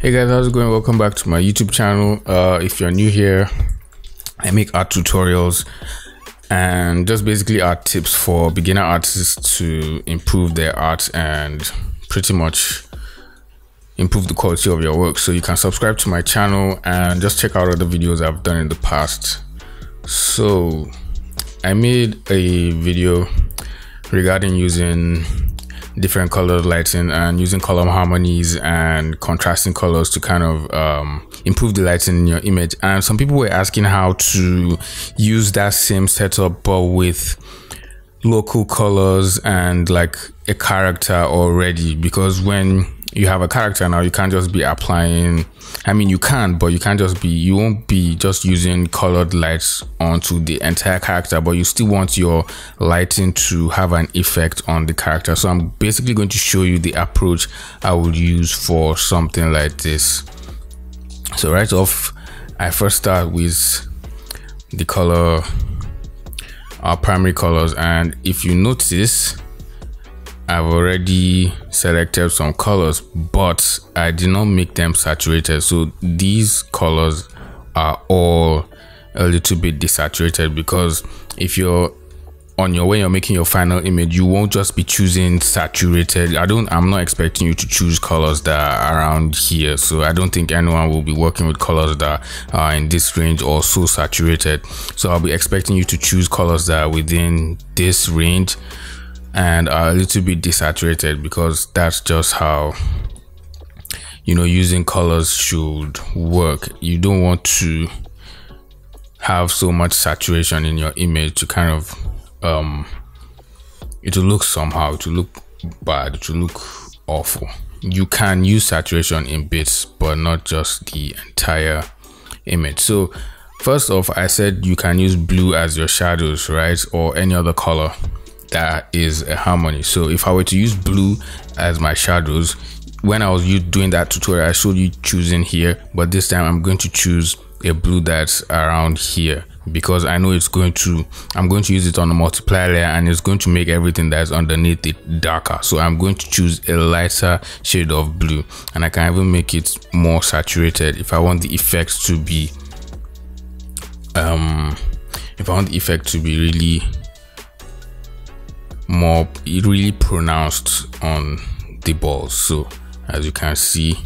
Hey guys, how's it going? Welcome back to my YouTube channel. If you're new here, I make art tutorials and just basically art tips for beginner artists to improve their art and pretty much improve the quality of your work. So you can subscribe to my channel and just check out other videos I've done in the past. So I made a video regarding using different color lighting and using color harmonies and contrasting colors to kind of improve the lighting in your image. And some people were asking how to use that same setup but with local colors and like a character already, because when you have a character now, you can't just be applying, I mean you can, but you won't be just using colored lights onto the entire character, but you still want your lighting to have an effect on the character. So I'm basically going to show you the approach I would use for something like this. So right off, I first start with the color, our primary colors, and if you notice, I've already selected some colors, but I did not make them saturated. So these colors are all a little bit desaturated, because if you're on your way, you're making your final image, you won't just be choosing saturated. I'm not expecting you to choose colors that are around here. So I don't think anyone will be working with colors that are in this range or so saturated. So I'll be expecting you to choose colors that are within this range and are a little bit desaturated, because that's just how, you know, using colors should work. You don't want to have so much saturation in your image to kind of it will look somehow, it will look bad, it will look awful. You can use saturation in bits, but not just the entire image. So first off, I said you can use blue as your shadows, right, or any other color that is a harmony. So if I were to use blue as my shadows, when I was doing that tutorial, I showed you choosing here, but this time I'm going to choose a blue that's around here, because I know I'm going to use it on a multiplier layer and it's going to make everything that's underneath it darker. So I'm going to choose a lighter shade of blue, and I can even make it more saturated if I want the effect to be really pronounced on the balls. So as you can see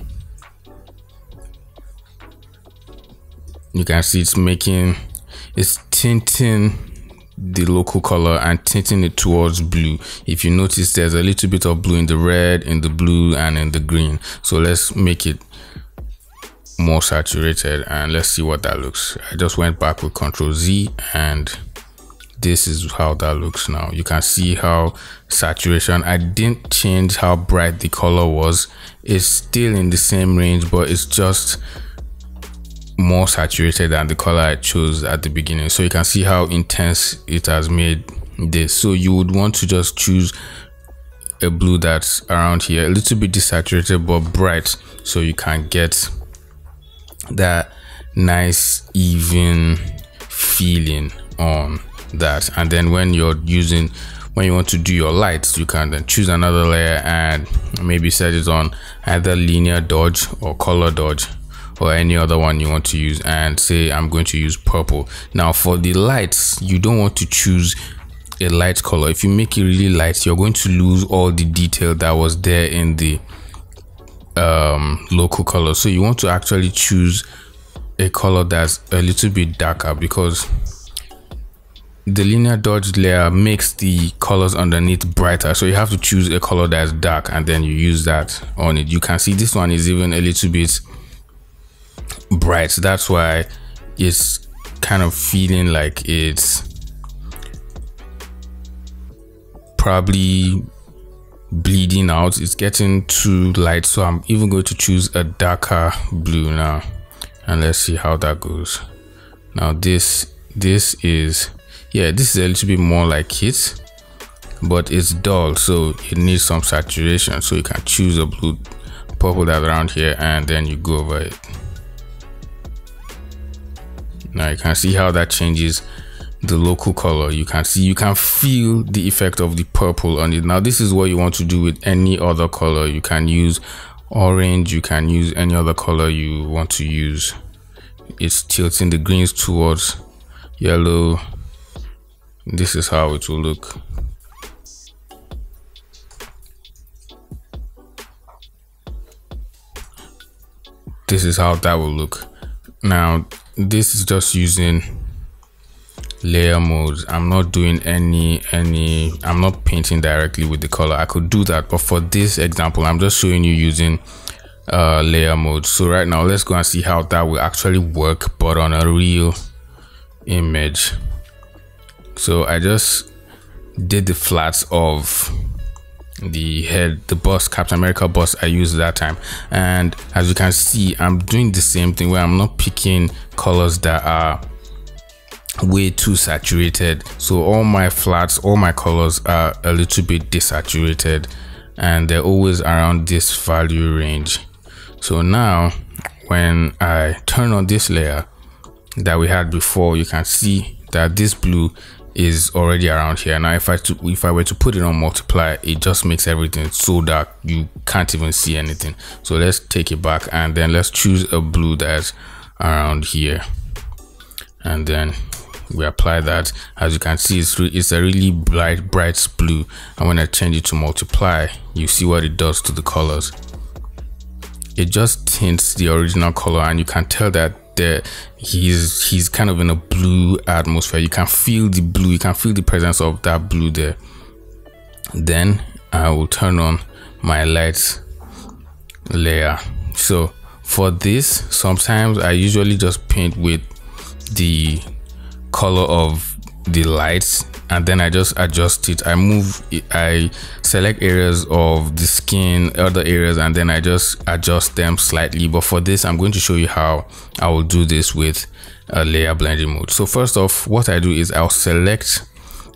it's tinting the local color and tinting it towards blue. If you notice, there's a little bit of blue in the red, in the blue, and in the green. So let's make it more saturated and let's see what that looks. I just went back with Ctrl+Z and this is how that looks now. You can see how saturation, I didn't change how bright the color was. It's still in the same range, but it's just more saturated than the color I chose at the beginning. So you can see how intense it has made this. So you would want to just choose a blue that's around here, a little bit desaturated but bright, so you can get that nice even feeling on that. And then when you want to do your lights, you can then choose another layer and maybe set it on either linear dodge or color dodge or any other one you want to use, and say I'm going to use purple. Now for the lights, you don't want to choose a light color. If you make it really light, you're going to lose all the detail that was there in the local color. So you want to actually choose a color that's a little bit darker, because the linear dodge layer makes the colors underneath brighter. So you have to choose a color that's dark and then you use that on it. You can see this one is even a little bit bright. That's why it's kind of feeling like it's probably bleeding out. It's getting too light. So I'm even going to choose a darker blue now, and let's see how that goes. Now this is a little bit more like it, but it's dull, so it needs some saturation. So you can choose a blue, purple that's around here, and then you go over it. Now you can see how that changes the local color. You can feel the effect of the purple on it. Now this is what you want to do with any other color. You can use orange. You can use any other color you want to use. It's tilting the greens towards yellow. This is how it will look. This is how that will look. Now this is just using layer modes. I'm not doing I'm not painting directly with the color. I could do that, but for this example I'm just showing you using layer mode. So right now let's go and see how that will actually work, but on a real image. So I just did the flats of the head, the bust, Captain America bust I used that time, and as you can see I'm doing the same thing where I'm not picking colors that are way too saturated. So all my flats, all my colors are a little bit desaturated, and they're always around this value range. So now when I turn on this layer that we had before, you can see that this blue is already around here. Now if I were to put it on multiply, it just makes everything so dark you can't even see anything. So let's take it back, and then let's choose a blue that's around here, and then we apply that. As you can see, it's a really bright blue, and when I change it to multiply, you see what it does to the colors. It just tints the original color, and you can tell that he's kind of in a blue atmosphere. You can feel the blue, you can feel the presence of that blue there. Then I will turn on my lights layer. So for this, sometimes I usually just paint with the color of the lights, and then I just adjust it. I select areas of the skin, other areas, and then I just adjust them slightly. But for this, I'm going to show you how I will do this with a layer blending mode. So first off, what I do is I'll select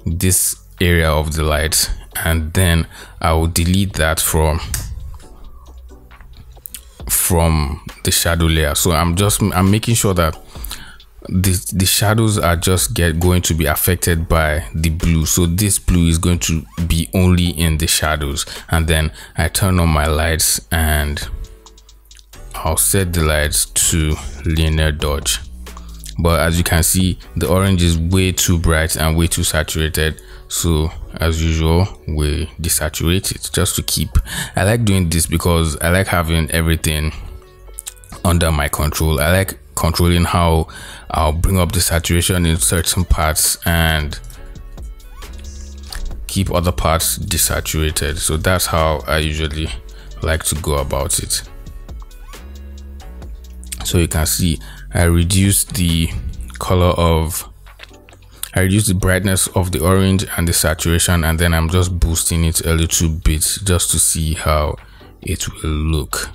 this area of the light, and then I will delete that from the shadow layer. So I'm making sure that the shadows are just going to be affected by the blue. So this blue is going to be only in the shadows, and then I turn on my lights and I'll set the lights to linear dodge. But as you can see, the orange is way too bright and way too saturated, so as usual we desaturate it just to keep. I like doing this because I like having everything under my control. I like controlling how I'll bring up the saturation in certain parts and keep other parts desaturated. So that's how I usually like to go about it. So you can see I reduced the brightness of the orange and the saturation, and then I'm just boosting it a little bit just to see how it will look.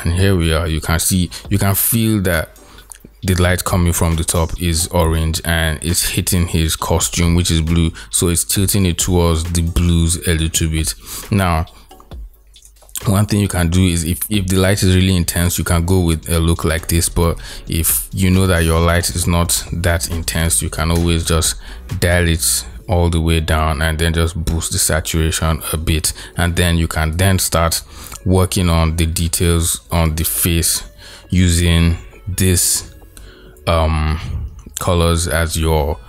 And here we are. You can feel that the light coming from the top is orange and it's hitting his costume, which is blue, so it's tilting it towards the blues a little bit. Now one thing you can do is if the light is really intense, you can go with a look like this, but if you know that your light is not that intense, you can always just dial it all the way down and then just boost the saturation a bit, and then you can then start working on the details on the face using this colors as your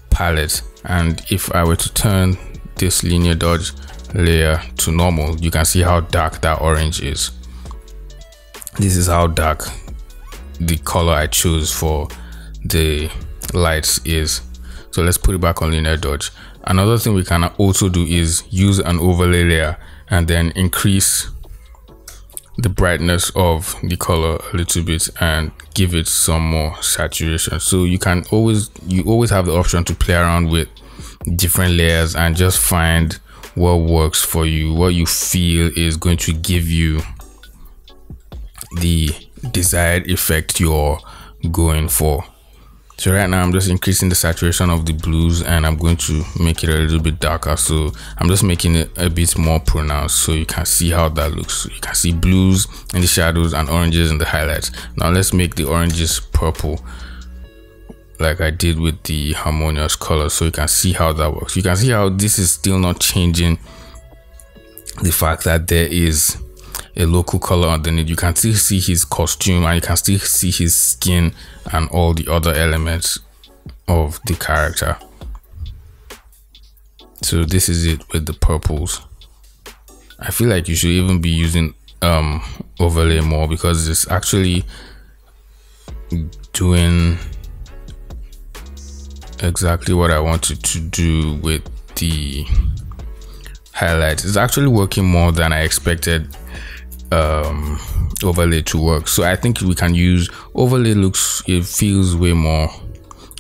palette. And if I were to turn this linear dodge layer to normal, you can see how dark that orange is. This is how dark the color I chose for the lights is. So let's put it back on linear dodge. Another thing we can also do is use an overlay layer and then increase the brightness of the color a little bit and give it some more saturation. So you always have the option to play around with different layers and just find what works for you, what you feel is going to give you the desired effect you're going for. So right now I'm just increasing the saturation of the blues and I'm going to make it a little bit darker. So I'm just making it a bit more pronounced so you can see how that looks. So you can see blues in the shadows and oranges in the highlights. Now let's make the oranges purple like I did with the harmonious color, so you can see how that works. You can see how this is still not changing the fact that there is a local color underneath. You can still see his costume, and you can still see his skin and all the other elements of the character. So this is it with the purples. I feel like you should even be using overlay more, because it's actually doing exactly what I wanted to do with the highlights. It's actually working more than I expected overlay to work. So I think we can use overlay. It feels way more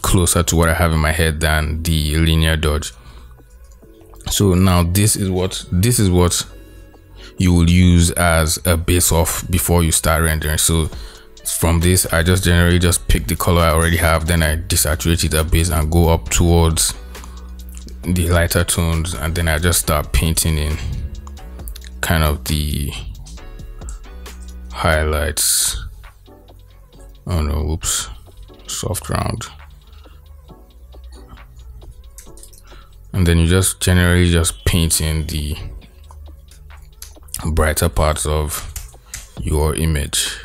closer to what I have in my head than the linear dodge. So now this is what you will use as a base off before you start rendering. So from this, I just generally just pick the color I already have, then I desaturate it a bit and go up towards the lighter tones, and then I just start painting in kind of the highlights. Oh no, whoops, soft round. And then you just generally just paint in the brighter parts of your image.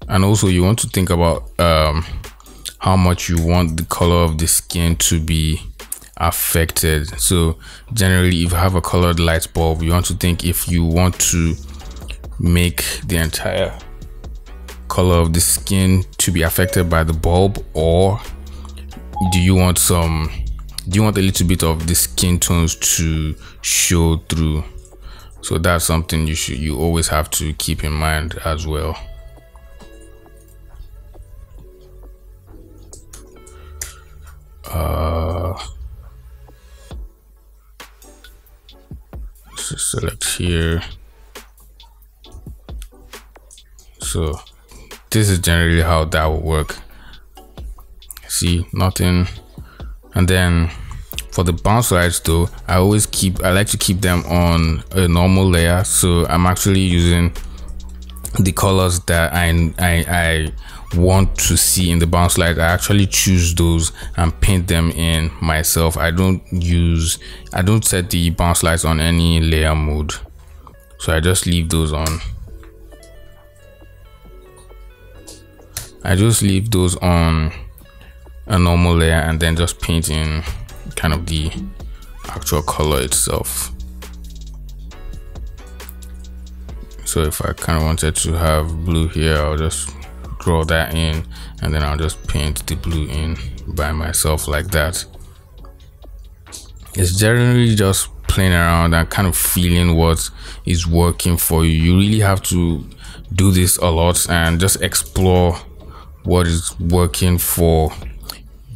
And also you want to think about how much you want the color of the skin to be affected. So generally, if you have a colored light bulb, you want to think if you want to make the entire color of the skin to be affected by the bulb, or do you want a little bit of the skin tones to show through? So that's something you always have to keep in mind as well. Let's just select here. So this is generally how that will work. See, nothing. And then for the bounce lights though, I like to keep them on a normal layer. So I'm actually using the colors that I want to see in the bounce light. I actually choose those and paint them in myself. I don't set the bounce lights on any layer mode, so I just leave those on. I just leave those on a normal layer and then just paint in kind of the actual color itself. So if I kind of wanted to have blue here, I'll just draw that in and then I'll just paint the blue in by myself like that. It's generally just playing around and kind of feeling what is working for you. You really have to do this a lot and just explore what is working for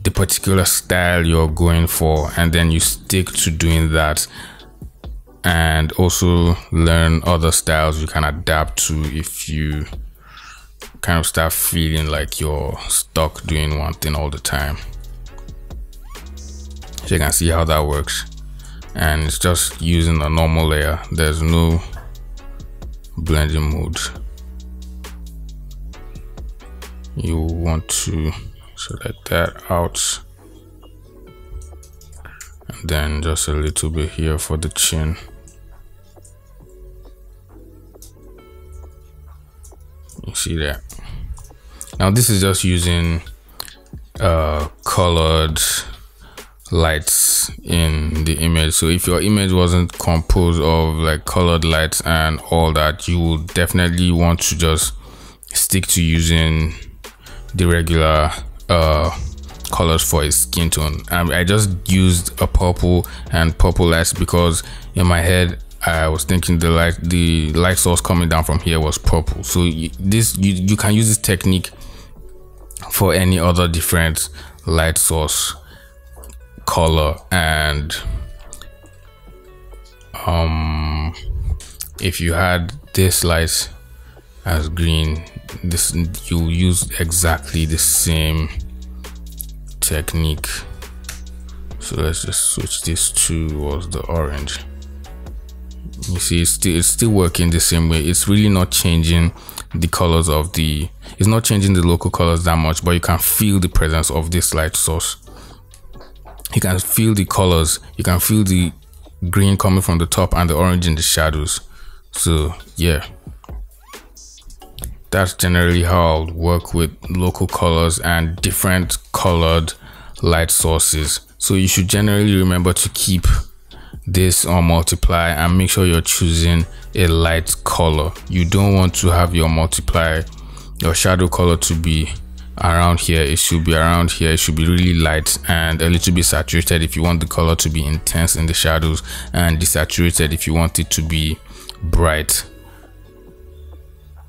the particular style you're going for, and then you stick to doing that, and also learn other styles you can adapt to if you kind of start feeling like you're stuck doing one thing all the time. So you can see how that works, and it's just using a normal layer. There's no blending mode. You want to select that out, and then just a little bit here for the chin. You see that? Now this is just using colored lights in the image. So if your image wasn't composed of like colored lights and all that, you will definitely want to just stick to using the regular colors for his skin tone. I just used a purple and purple lights because in my head I was thinking the light source coming down from here was purple. So you can use this technique for any other different light source color. And if you had this light as green, you use exactly the same technique. So let's just switch this towards the orange. You see, it's still working the same way. It's really not changing the colors of it's not changing the local colors that much, but you can feel the presence of this light source. You can feel the colors. You can feel the green coming from the top and the orange in the shadows. So yeah, that's generally how I'll work with local colors and different colored light sources. So you should generally remember to keep this on multiply and make sure you're choosing a light color. You don't want to have your multiply, your shadow color, to be around here. It should be around here. It should be really light and a little bit saturated if you want the color to be intense in the shadows, and desaturated if you want it to be bright.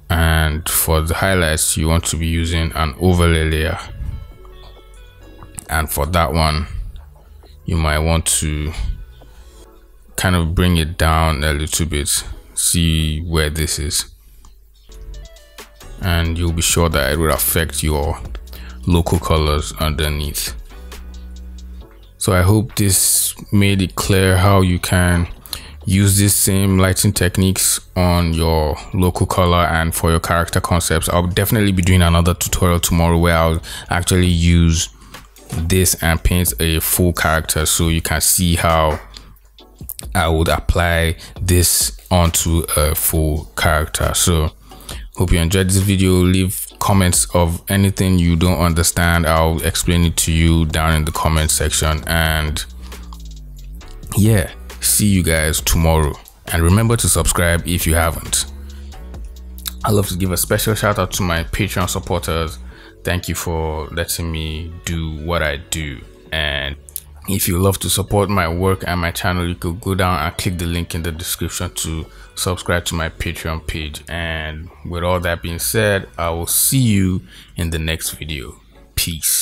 And for the highlights, you want to be using an overlay layer, and for that one you might want to kind of bring it down a little bit, see where this is, and you'll be sure that it will affect your local colors underneath. So I hope this made it clear how you can use these same lighting techniques on your local color and for your character concepts. I'll definitely be doing another tutorial tomorrow where I'll actually use this and paint a full character, so you can see how I would apply this onto a full character. So hope you enjoyed this video. Leave comments of anything you don't understand. I'll explain it to you down in the comment section. And yeah, see you guys tomorrow, and remember to subscribe if you haven't. I'd love to give a special shout out to my Patreon supporters. Thank you for letting me do what I do. And if you love to support my work and my channel, you could go down and click the link in the description to subscribe to my Patreon page. And with all that being said, I will see you in the next video. Peace.